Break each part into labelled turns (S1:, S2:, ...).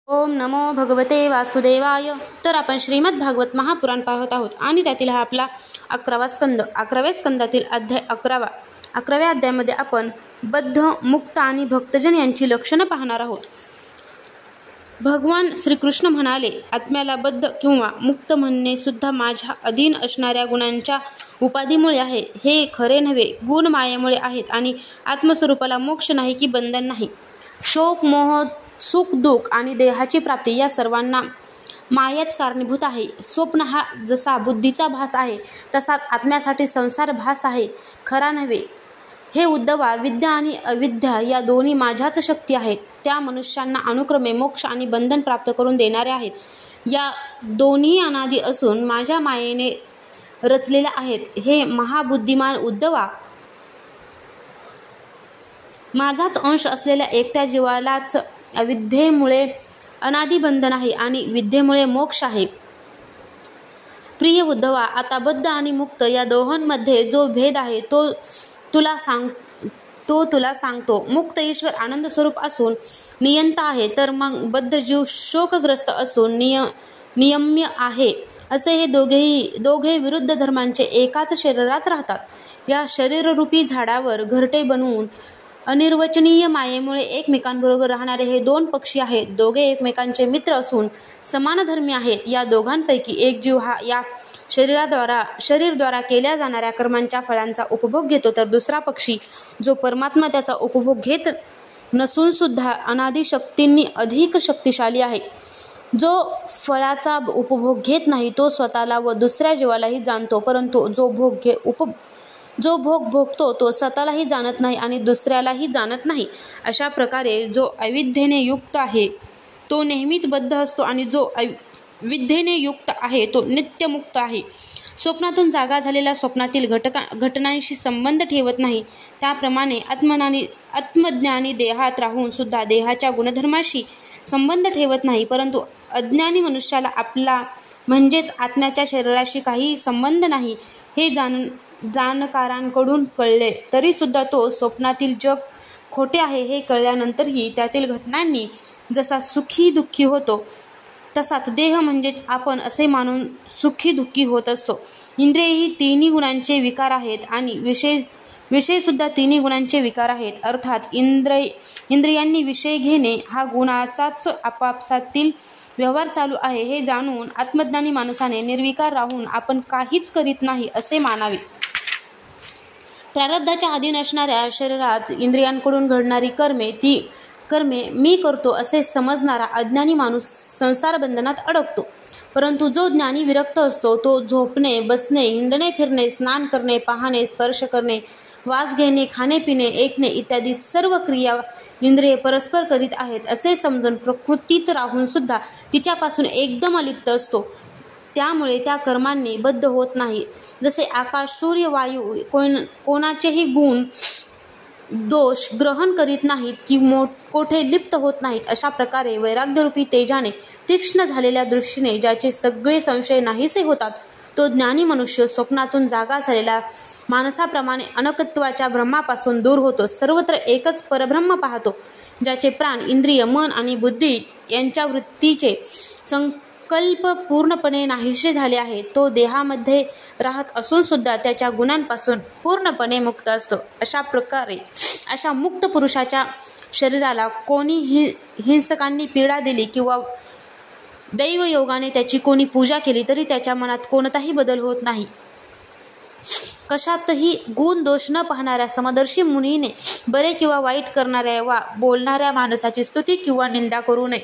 S1: ओम नमो भगवते वासुदेवाय. तर आपण श्रीमद भागवत महापुराण पाहत आहोत आणि त्यातील हा आपला 11वा स्कंद. 11व्या स्कंदातील अध्याय 11वा. 11व्या अध्यायामध्ये आपण बद्ध, मुक्त आणि भक्तजन यांची लक्षणं पाहणार आहोत. भगवान श्रीकृष्ण म्हणाले, आत्म्याला बद्ध किंवा मुक्त म्हणणे सुद्धा माझ्या अधीन असणाऱ्या गुणांच्या उपाधीमुळे आहे. हे खरे नव्हे. गुण मायेमुळे आहेत आणि आत्मस्वरूपाला मोक्ष नाही की बंधन नाही. शोक, मोह, सुख, दुःख आणि देहाची प्राप्ती या सर्वांना मायाच कारणीभूत आहे. स्वप्न हा जसा बुद्धीचा भास आहे तसाच आत्म्यासाठी संसार भास आहे, खरा नव्हे. हे उद्धवा, विद्या आणि अविद्या या दोन्ही माझ्याच शक्ती आहेत. त्या मनुष्यांना अनुक्रमे मोक्ष आणि बंधन प्राप्त करून देणाऱ्या आहेत. या दोन्ही अनादी असून माझ्या मायेने रचलेल्या आहेत. हे महाबुद्धिमान उद्धवा, माझाच अंश असलेल्या एकट्या जीवालाच अविद्येमुळे अनादी बंधन आहे आणि विद्येमुळे मोक्ष आहे. प्रिय उद्धवा, आता बद्ध आणि मुक्त या दोहोंमध्ये जो भेद आहे तो तुला सांगतो. मुक्त ईश्वर आनंद स्वरूप असून नियंता आहे, तर मग बद्ध जीव शोकग्रस्त असून नियम्य आहे. असे हे दोघे विरुद्ध धर्मांचे एकाच शरीरात राहतात. या शरीररूपी झाडावर घरटे बनवून अनिर्वचनीय मायेमुळे एकमेकांबरोबर राहणारे हे दोन पक्षी आहेत. दोघे एकमेकांचे मित्र असून समानधर्मी आहेत. या दोघांपैकी एक जीव हा या शरीरद्वारा केल्या जाणाऱ्या कर्मांच्या फळांचा उपभोग घेतो, तर दुसरा पक्षी जो परमात्मा त्याचा उपभोग घेत नसून सुद्धा अनादी शक्तींनी अधिक शक्तिशाली आहे. जो फळाचा उपभोग घेत नाही तो स्वतःला व दुसऱ्या जीवालाही जाणतो, परंतु जो भोग भोगतो तो स्वतःलाही जाणत नाही आणि दुसऱ्यालाही जाणत नाही. अशा प्रकारे जो अविद्येने युक्त आहे तो नेहमीच बद्ध असतो आणि जो विद्येने युक्त आहे तो नित्यमुक्त आहे. स्वप्नातून जागा झालेला स्वप्नातील घटनांशी संबंध ठेवत नाही. त्याप्रमाणे आत्मज्ञानी देहात राहून सुद्धा देहाच्या गुणधर्माशी संबंध ठेवत नाही. परंतु अज्ञानी मनुष्याला आपला म्हणजेच आत्म्याच्या शरीराशी काही संबंध नाही हे जाणकारांकडून कळले, तरी सुद्धा तो स्वप्नातील जग खोटे आहे हे कळल्यानंतरही त्यातील घटनांनी जसा सुखी दुःखी होतो तसाच देह म्हणजेच आपण असे मानून सुखी दुःखी होत असतो. इंद्रिय ही तिन्ही गुणांचे विकार आहेत आणि विषय सुद्धा तिन्ही गुणांचे विकार आहेत. अर्थात इंद्रियांनी विषय घेणे हा गुणाचाच आपापसातील व्यवहार चालू आहे हे जाणून आत्मज्ञानी माणसाने निर्विकार राहून आपण काहीच करीत नाही असे मानावे. प्रारब्धाच्या अधीन असणाऱ्या शरीरात इंद्रियांकडून घडणारी कर्मे मी करतो असे समजणारा अज्ञानी माणूस संसार बंधनात अडकतो. परंतु जो ज्ञानी विरक्त असतो तो झोपणे, बसणे, हिंडणे, फिरणे, स्नान करणे, पाहणे, स्पर्श करणे, वास घेणे, खाणे पिणे, ऐकणे इत्यादी सर्व क्रिया इंद्रिये परस्पर करीत आहेत असे समजून प्रकृतीत राहून सुद्धा तिच्यापासून एकदम अलिप्त असतो. त्यामुळे त्या कर्मांनी बद्ध होत नाही. जसे आकाश, सूर्य, वायू कोणाचेही गुण दोष ग्रहण करीत नाहीत की कोठे लिप्त होत नाहीत, अशा प्रकारे वैराग्यरूपी तेजाने तीक्ष्ण झालेल्या दृष्टीने ज्याचे सगळे संशय नाहीसे होतात तो ज्ञानी मनुष्य स्वप्नातून जागा झालेला माणसाप्रमाणे अनकत्वाच्या ब्रह्मापासून दूर होतो. सर्वत्र एकच परब्रह्म पाहतो. ज्याचे प्राण, इंद्रिय, मन आणि बुद्धी यांच्या वृत्तीचे संकल्प पूर्णपणे नाहीसे झाले आहे, तो देहामध्ये राहत असून सुद्धा त्याच्या गुणांपासून पूर्णपणे मुक्त असतो. अशा प्रकारे अशा मुक्त पुरुषाच्या शरीराला कोणी हिंसकांनी पीडा दिली किंवा दैवयोगाने त्याची कोणी पूजा केली तरी त्याच्या मनात कोणताही बदल होत नाही. कशातही गुण दोष न पाहणाऱ्या समदर्शी मुनीने बरे किंवा वाईट करणाऱ्या वा बोलणाऱ्या माणसाची स्तुती किंवा निंदा करू नये.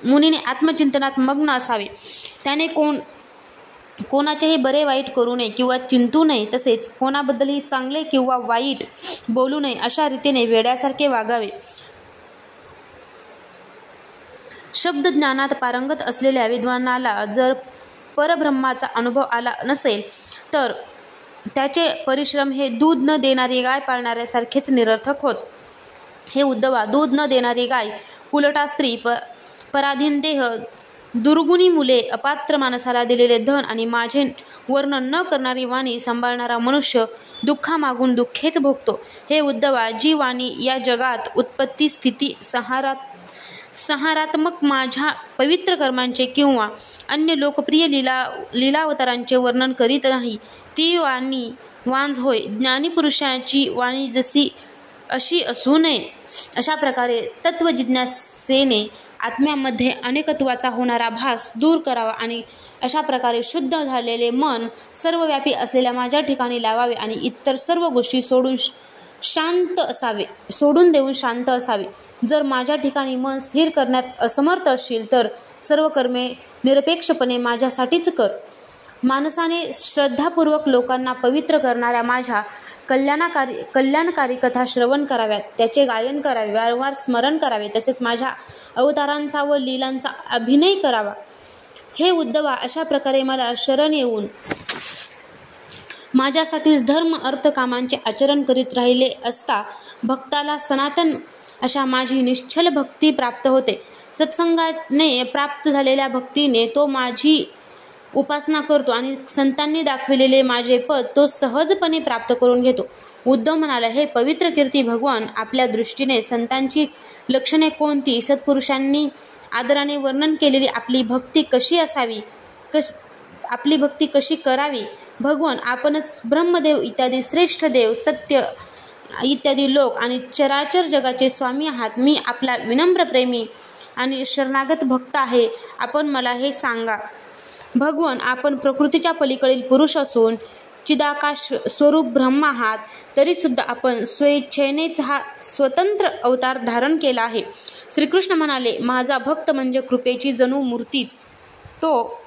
S1: मुनीने आत्मचिंतनात मग्न असावे. त्याने कोणाचेही बरे वाईट करू नये किंवा चिंतू नये. तसेच कोणाबद्दलही चांगले किंवा वाईट बोलू नये. अशा रीतीने वेड्यासारखे वागावे. शब्द ज्ञानात पारंगत असलेल्या विद्वानाला जर परब्रह्माचा अनुभव आला नसेल तर त्याचे परिश्रम हे दूध न देणारी गाय पाळणाऱ्यासारखेच निरर्थक होत. हे उद्धवा, दूध न देणारी गाय, उलटा स्त्री, पराधीन देह, दुर्गुणी मुले, अपात्र माणसाला दिलेले धन आणि माझे वर्णन न करणारी वाणी सांभाळणारा मनुष्य दुःखामागून दुःखेच भोगतो. हे उद्धवा, जी वाणी या जगात उत्पत्ती, स्थिती, संहारात्मक माझ्या पवित्र कर्मांचे किंवा अन्य लोकप्रिय लीलावतारांचे वर्णन करीत नाही. ती वाणी वांझ होय. ज्ञानी पुरुषाची वाणी जशी अशी असू नये. अशा प्रकारे तत्वजिज्ञासेने आत्म्यामध्ये अनेकत्वाचा होणारा भास दूर करावा आणि अशा प्रकारे शुद्ध झालेले मन सर्वव्यापी असलेल्या माझ्या ठिकाणी लावावे आणि इतर सर्व गोष्टी सोडून देऊन शांत असावे. जर माझ्या ठिकाणी मन स्थिर करण्यात असमर्थ असशील तर सर्व कर्मे निरपेक्षपणे माझ्यासाठीच कर. मानसाने श्रद्धापूर्वक लोकांना पवित्र करणाऱ्या माझ्या कल्याणकारी कथा श्रवण कराव्यात, त्याचे गायन करावे, वारंवार स्मरण करावे, तसेच माझ्या अवतारांचा व लीलांचा अभिनय करावा. हे उद्धवा, अशा प्रकारे मला शरण येऊन माझ्यासाठीच धर्म अर्थ कामांचे आचरण करीत राहिले असता भक्ताला सनातन अशा माझी निश्चल भक्ती प्राप्त होते. सत्संगाने प्राप्त झालेल्या भक्तीने तो माझी उपासना करतो आणि संतांनी दाखविलेले माझे पद तो सहजपणे प्राप्त करून घेतो. उद्धव म्हणाला, हे पवित्र कीर्ती भगवान, आपल्या दृष्टीने संतांची लक्षणे कोणती? सत्पुरुषांनी आदराने वर्णन केलेली आपली भक्ती कशी असावी, आपली भक्ती कशी करावी? भगवान, आपणच ब्रह्मदेव इत्यादी श्रेष्ठ देव, सत्य इत्यादी लोक आणि चराचर जगाचे स्वामी आहात. मी आपला विनम्र प्रेमी आणि शरणागत भक्त आहे. आपण मला हे सांगा. भगवान, आपण प्रकृतीच्या पलीकडील पुरुष असून चिदाकाश स्वरूप ब्रह्म आहात. तरीसुद्धा आपण स्वेच्छेनेच हा स्वतंत्र अवतार धारण केला आहे. श्रीकृष्ण म्हणाले, माझा भक्त म्हणजे कृपेची जणू मूर्तीच. तो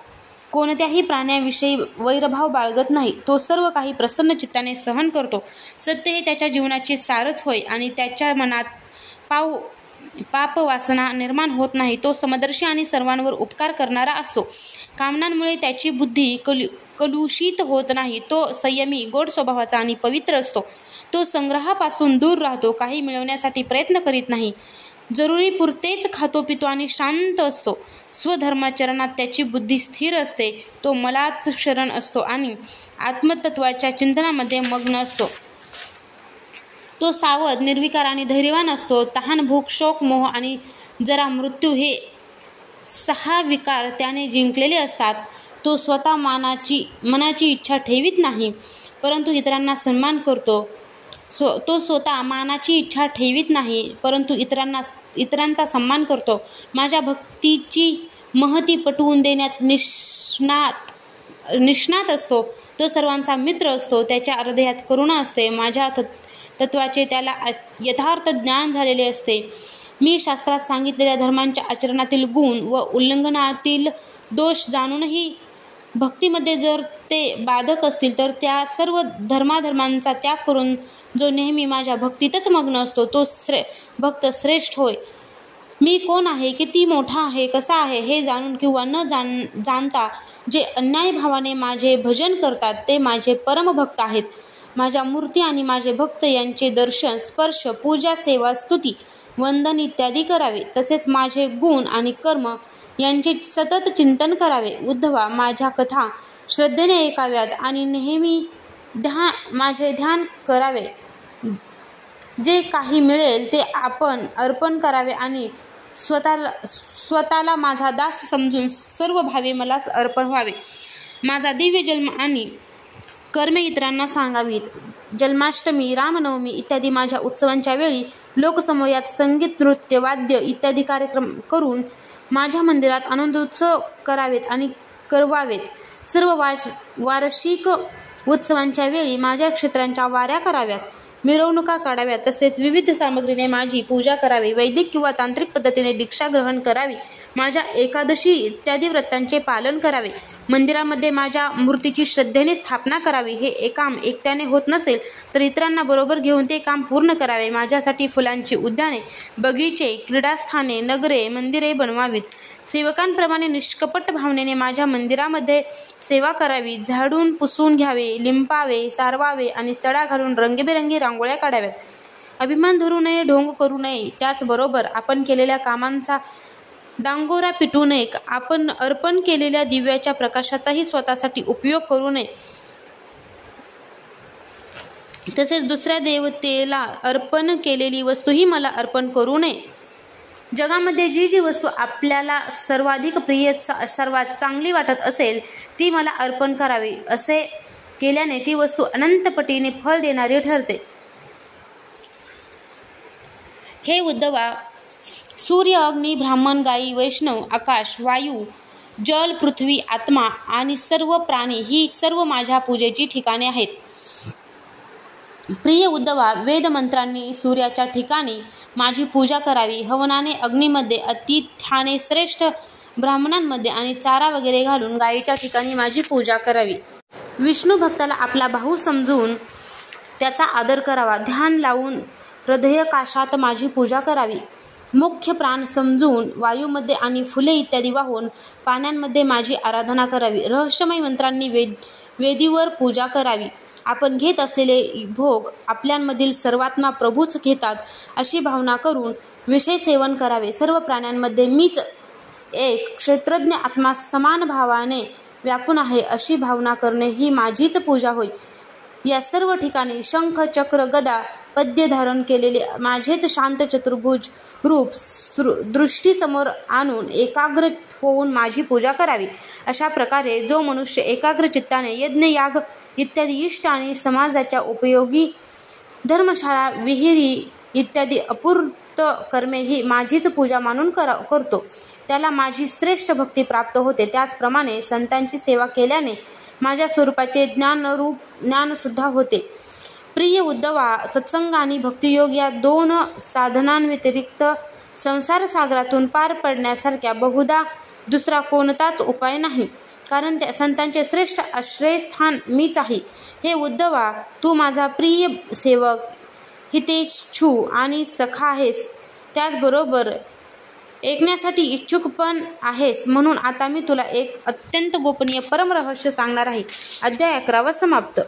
S1: कोणत्याही प्राण्याविषयी वैरभाव बाळगत नाही. तो सर्व काही प्रसन्न चित्ताने सहन करतो. सत्य हे त्याच्या जीवनाचे सारच होय आणि त्याच्या मनात पाप वासना निर्माण होत नाही. तो समदर्शी आणि सर्वांवर उपकार करणारा असतो. कामनांमुळे त्याची बुद्धी कलुषित होत नाही. तो संयमी, गोड स्वभावाचा आणि पवित्र असतो. तो संग्रहापासून दूर राहतो. काही मिळवण्यासाठी प्रयत्न करीत नाही. जरुरी पुरतेच खातो पितो आणि शांत असतो. स्वधर्माचरणात त्याची बुद्धी स्थिर असते. तो मलाच शरण असतो आणि आत्मतत्वाच्या चिंतनामध्ये मग्न असतो. तो सावध, निर्विकार आणि धैर्यवान असतो. तहान, भूक, शोक, मोह आणि जरा मृत्यू हे 6 विकार त्याने जिंकलेले असतात. तो स्वतः मनाची इच्छा ठेवीत नाही, परंतु इतरांना सन्मान करतो. तो स्वतः मानाची इच्छा ठेवीत नाही, परंतु इतरांचा सन्मान करतो. माझ्या भक्तीची महती पटवून देण्यात निष्णात असतो. तो सर्वांचा मित्र असतो. त्याच्या हृदयात करुणा असते. माझ्या तत्वाचे त्याला यथार्थ ज्ञान झालेले असते. मी शास्त्रात सांगितलेल्या धर्मांच्या आचरणातील गुण व उल्लंघनातील दोष जाणूनही भक्तीमध्ये जर ते बाधक असतील तर त्या सर्व धर्मांचा त्याग करून जो नेहमी माझ्या भक्तीतच मग्न असतो तो भक्त श्रेष्ठ होय. मी कोण आहे, किती मोठा आहे, कसा आहे हे जाणून किंवा न जाणता जे अन्याय भावाने माझे भजन करतात ते माझे परमभक्त आहेत. माझ्या मूर्ती आणि माझे भक्त यांचे दर्शन, स्पर्श, पूजा, सेवा, स्तुती, वंदन इत्यादी करावे. तसेच माझे गुण आणि कर्म यांचे सतत चिंतन करावे. उद्धवा, माझ्या कथा श्रद्धेने ऐकाव्यात आणि नेहमी माझे ध्यान करावे. जे काही मिळेल ते आपण अर्पण करावे आणि स्वतःला माझा दास समजून सर्व भावे मला अर्पण व्हावे. माझा दिव्य जन्म आणि कर्मे इतरांना सांगावीत. जन्माष्टमी, रामनवमी इत्यादी माझ्या उत्सवांच्या वेळी लोकसमूहात संगीत, नृत्य, वाद्य इत्यादी कार्यक्रम करून माझ्या मंदिरात आनंदोत्सव करावेत आणि करवावेत. सर्व वार्षिक उत्सवांच्या वेळी माझ्या क्षेत्रांच्या वाऱ्या कराव्यात, मिरवणुका काढाव्यात. तसेच विविध सामग्रीने माझी पूजा करावी. वैदिक किंवा तांत्रिक पद्धतीने दीक्षा ग्रहण करावी. माझ्या एकादशी इत्यादी व्रतांचे पालन करावे. मंदिरामध्ये माझ्या मूर्तीची श्रद्धेने स्थापना करावी. हे काम एकट्याने होत नसेल तर इतरांना बरोबर घेऊन ते काम पूर्ण करावे. माझ्यासाठी फुलांची उद्याने, बगीचे, क्रीडास्थाने, नगरे, मंदिरे बनवावीत. सेवकांप्रमाणे निष्कपट भावनेने माझ्या मंदिरामध्ये सेवा करावी. झाडून पुसून घ्यावे, लिंपावे, सारवावे आणि सडा घालून रंगीबेरंगी रांगोळ्या काढाव्यात. अभिमान धरू नये, ढोंग करू नये. त्याचबरोबर आपण केलेल्या कामांचा डांगोरा पिटू नये. आपण अर्पण केलेल्या दिव्याच्या प्रकाशाचाही स्वतःसाठी उपयोग करू नये. तसेच दुसऱ्या देवतेला अर्पण केलेली वस्तूही मला अर्पण करू नये. जगामध्ये जी जी वस्तू आपल्याला सर्वाधिक प्रिय, सर्वात चांगली वाटत असेल ती मला अर्पण करावी. असे केल्याने ती वस्तू अनंत पटीने फळ देणारी ठरते. हे उद्धवा, सूर्य, अग्नी, ब्राह्मण, गायी, वैष्णव, आकाश, वायू, जल, पृथ्वी, आत्मा आणि सर्व प्राणी ही सर्व माझ्या पूजेची ठिकाणे आहेत. प्रिय उद्धवा, वेद मंत्रांनी सूर्याच्या ठिकाणी माझी पूजा करावी. हवनाने अग्नीमध्ये, आतिथ्याने श्रेष्ठ ब्राह्मणांमध्ये आणि चारा वगैरे घालून गायीच्या ठिकाणी माझी पूजा करावी. विष्णू भक्ताला आपला भाऊ समजून त्याचा आदर करावा. ध्यान लावून हृदयाकाशात माझी पूजा करावी. मुख्य प्राण समजून वायूमध्ये आणि फुले इत्यादी वाहून पाण्यांमध्ये माझी आराधना करावी. रहस्यमय मंत्रांनी वेदीवर पूजा करावी. आपण घेत असलेले भोग आपल्यामधील सर्वात्मा प्रभूच घेतात अशी भावना करून विषय सेवन करावे. सर्व प्राण्यांमध्ये मीच एक क्षेत्रज्ञ आत्मा समान भावाने व्यापून आहे अशी भावना करणे ही माझीच पूजा होय. या सर्व ठिकाणी शंख, चक्र, गदा, पद्य धारण केलेले माझेच शांत चतुर्भुज रूप दृष्टीसमोर आणून एकाग्र होऊन माझी पूजा करावी. अशा प्रकारे जो मनुष्य एकाग्र चित्ताने यज्ञ, याग इत्यादी इष्ट आणि समाजाच्या उपयोगी धर्मशाळा, विहिरी इत्यादी अपूर्त कर्मे ही माझीच पूजा मानून करतो त्याला माझी श्रेष्ठ भक्ती प्राप्त होते. त्याचप्रमाणे संतांची सेवा केल्याने माझ्या स्वरूपाचे ज्ञानसुद्धा होते. प्रिय उद्धवा, सत्संग आणि भक्तियोग या दोन साधनांव्यतिरिक्त संसार सागरातून पार पडण्यासारख्या बहुधा दुसरा कोणताच उपाय नाही. कारण त्या संतांचे श्रेष्ठ आश्रयस्थान मीच आहे. हे उद्धवा, तू माझा प्रिय सेवक, हितेच्छू आणि सखा आहेस. त्याचबरोबर ऐकण्यासाठी इच्छुक पण आहेस. म्हणून आता मी तुला एक अत्यंत गोपनीय परम रहस्य सांगणार आहे. अध्याय 11 समाप्त.